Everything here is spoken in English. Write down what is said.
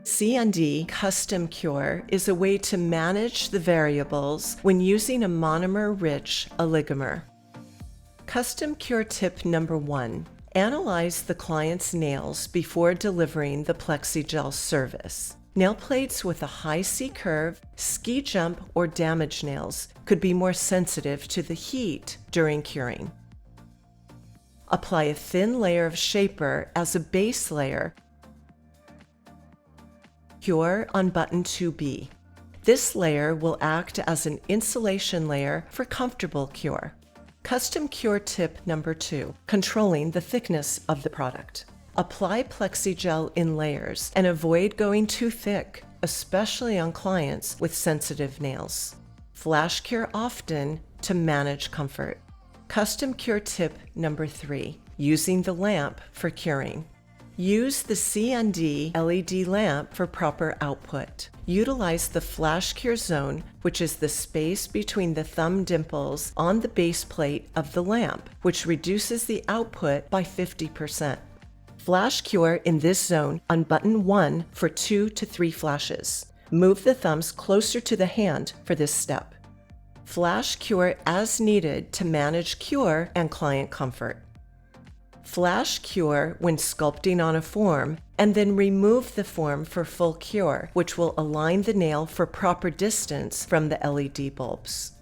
CND Custom Cure is a way to manage the variables when using a monomer-rich oligomer. Custom Cure tip number 1. Analyze the client's nails before delivering the PLEXIGEL service. Nail plates with a high C-curve, ski jump, or damaged nails could be more sensitive to the heat during curing. Apply a thin layer of shaper as a base layer. Cure on button 2B. This layer will act as an insulation layer for comfortable cure. Custom Cure tip number 2. Controlling the thickness of the product. Apply PLEXIGEL in layers and avoid going too thick, especially on clients with sensitive nails. Flash cure often to manage comfort. Custom Cure tip number 3. Using the lamp for curing. Use the CND LED lamp for proper output. Utilize the flash cure zone, which is the space between the thumb dimples on the base plate of the lamp, which reduces the output by 50%. Flash cure in this zone on button 1 for 2 to 3 flashes. Move the thumbs closer to the hand for this step. Flash cure as needed to manage cure and client comfort. Flash cure when sculpting on a form, and then remove the form for full cure, which will align the nail for proper distance from the LED bulbs.